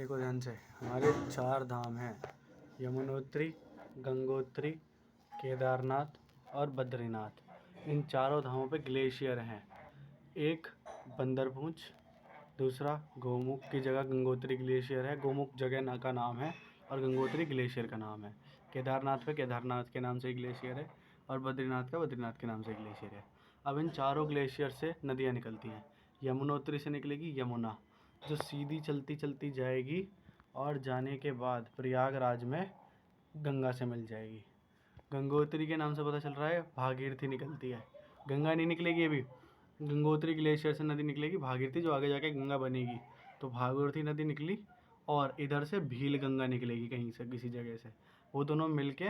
देखो ध्यान से, हमारे 4 धाम हैं, यमुनोत्री, गंगोत्री, केदारनाथ और बद्रीनाथ। इन चारों धामों पे ग्लेशियर हैं। एक बंदरपूंछ, दूसरा गोमुख की जगह गंगोत्री ग्लेशियर है, गोमुख जगह का नाम है और गंगोत्री ग्लेशियर का नाम है। केदारनाथ पे केदारनाथ के नाम से ग्लेशियर है और बद्रीनाथ का बद्रीनाथ के नाम से ग्लेशियर है। अब इन चारों ग्लेशियर से नदियाँ निकलती हैं। यमुनोत्री से निकलेगी यमुना, जो सीधी चलती चलती जाएगी और जाने के बाद प्रयागराज में गंगा से मिल जाएगी। गंगोत्री के नाम से पता चल रहा है भागीरथी निकलती है। गंगा नहीं निकलेगी अभी, गंगोत्री ग्लेशियर से नदी निकलेगी भागीरथी, जो आगे जाके गंगा बनेगी। तो भागीरथी नदी निकली और इधर से भील गंगा निकलेगी कहीं से, किसी जगह से। वो दोनों मिलके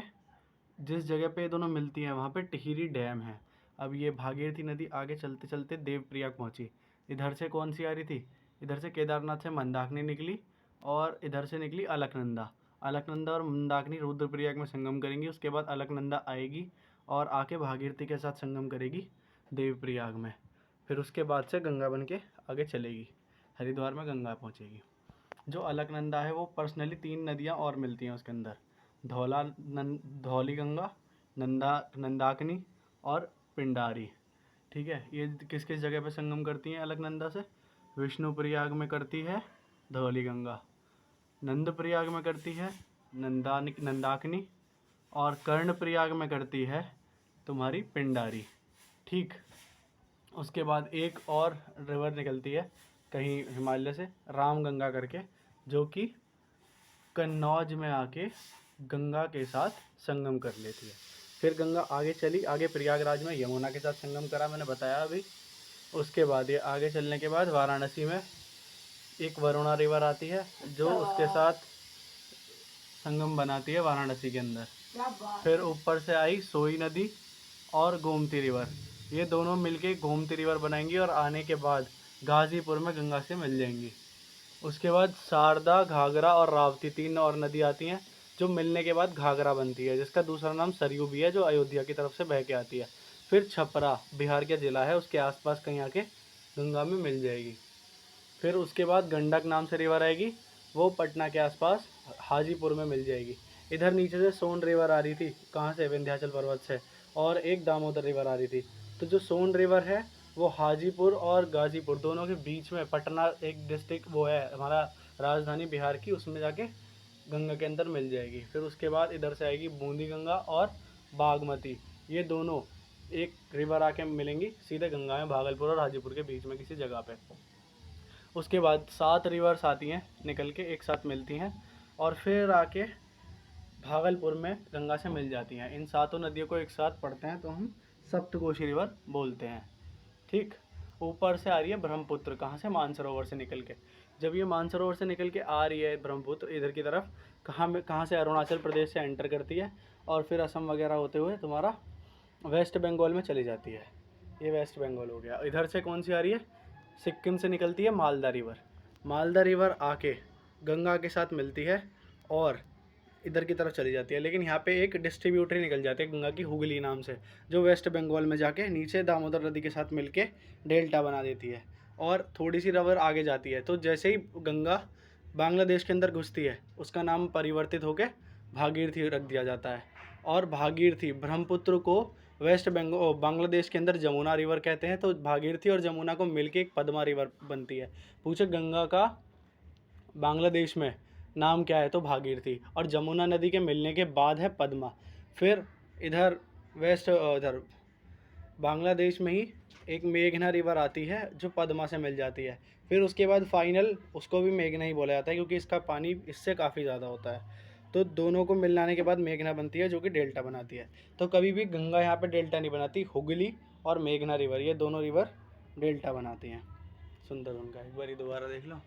जिस जगह पे ये दोनों मिलती हैं वहाँ पे टिहरी डैम है। अब ये भागीरथी नदी आगे चलते चलते देवप्रयाग पहुँची। इधर से कौन सी आ रही थी? इधर से केदारनाथ से मंदाकिनी निकली और इधर से निकली अलकनंदा। अलकनंदा और मंदाकिनी रुद्रप्रयाग में संगम करेंगी। उसके बाद अलकनंदा आएगी और आके भागीरथी के साथ संगम करेगी देवप्रयाग में। फिर उसके बाद से गंगा बन के आगे चलेगी, हरिद्वार में गंगा पहुँचेगी। जो अलकनंदा है वो पर्सनली 3 नदियाँ और मिलती हैं उसके अंदर, धौली गंगा, नंदाकिनी और पिंडारी। ठीक है, ये किस किस जगह पे संगम करती हैं अलकनंदा से? विष्णुप्रयाग में करती है धौली गंगा, नंदप्रयाग में करती है नंदाकिनी और कर्णप्रयाग में करती है तुम्हारी पिंडारी। ठीक, उसके बाद एक और रिवर निकलती है कहीं हिमालय से, रामगंगा करके, जो कि कन्नौज में आके गंगा के साथ संगम कर लेती है। फिर गंगा आगे चली, आगे प्रयागराज में यमुना के साथ संगम करा, मैंने बताया अभी। उसके बाद ये आगे चलने के बाद वाराणसी में एक वरुणा रिवर आती है, जो उसके साथ संगम बनाती है वाराणसी के अंदर। फिर ऊपर से आई सोई नदी और गोमती रिवर, ये दोनों मिलके गोमती रिवर बनाएंगी और आने के बाद गाजीपुर में गंगा से मिल जाएंगी। उसके बाद शारदा, घाघरा और रावती 3 और नदी आती हैं, जो मिलने के बाद घाघरा बनती है, जिसका दूसरा नाम सरयू भी है, जो अयोध्या की तरफ से बह के आती है। फिर छपरा बिहार का जिला है, उसके आसपास कहीं आके गंगा में मिल जाएगी। फिर उसके बाद गंडक नाम से रिवर आएगी, वो पटना के आसपास हाजीपुर में मिल जाएगी। इधर नीचे से सोन रिवर आ रही थी, कहाँ से? विंध्याचल पर्वत से, और एक दामोदर रिवर आ रही थी। तो जो सोन रिवर है वो हाजीपुर और गाजीपुर दोनों के बीच में, पटना एक डिस्ट्रिक्ट वो है हमारा राजधानी बिहार की, उसमें जाके गंगा के अंदर मिल जाएगी। फिर उसके बाद इधर से आएगी बूंदी गंगा और बागमती, ये दोनों एक रिवर आके मिलेंगी सीधे गंगा में, भागलपुर और हाजीपुर के बीच में किसी जगह पे। उसके बाद 7 रिवर्स आती हैं निकल के, एक साथ मिलती हैं और फिर आके भागलपुर में गंगा से मिल जाती हैं। इन 7 नदियों को एक साथ पढ़ते हैं तो हम सप्तकोशी रिवर बोलते हैं। ठीक, ऊपर से आ रही है ब्रह्मपुत्र, कहाँ से? मानसरोवर से निकल के। जब ये मानसरोवर से निकल के आ रही है ब्रह्मपुत्र इधर की तरफ, कहाँ से? अरुणाचल प्रदेश से एंटर करती है और फिर असम वगैरह होते हुए तुम्हारा वेस्ट बंगाल में चली जाती है। ये वेस्ट बंगाल हो गया। इधर से कौन सी आ रही है? सिक्किम से निकलती है मालदा रिवर। मालदा रिवर आके गंगा के साथ मिलती है और इधर की तरफ चली जाती है, लेकिन यहाँ पे एक डिस्ट्रीब्यूटरी निकल जाती है गंगा की, हुगली नाम से, जो वेस्ट बंगाल में जाके नीचे दामोदर नदी के साथ मिलके डेल्टा बना देती है और थोड़ी सी रिवर आगे जाती है। तो जैसे ही गंगा बांग्लादेश के अंदर घुसती है, उसका नाम परिवर्तित होकर भागीरथी रख दिया जाता है। और भागीरथी, ब्रह्मपुत्र को वेस्ट बंगाल बांग्लादेश के अंदर जमुना रिवर कहते हैं, तो भागीरथी और जमुना को मिलके एक पद्मा रिवर बनती है। पूछे गंगा का बांग्लादेश में नाम क्या है? तो भागीरथी, और जमुना नदी के मिलने के बाद है पद्मा। फिर इधर इधर बांग्लादेश में ही एक मेघना रिवर आती है, जो पद्मा से मिल जाती है। फिर उसके बाद फाइनल उसको भी मेघना ही बोला जाता है, क्योंकि इसका पानी इससे काफ़ी ज़्यादा होता है। तो दोनों को मिलाने के बाद मेघना बनती है, जो कि डेल्टा बनाती है। तो कभी भी गंगा यहाँ पे डेल्टा नहीं बनाती, हुगली और मेघना रिवर, ये दोनों रिवर डेल्टा बनाती हैं। सुंदर उनका एक बार दोबारा देख लो।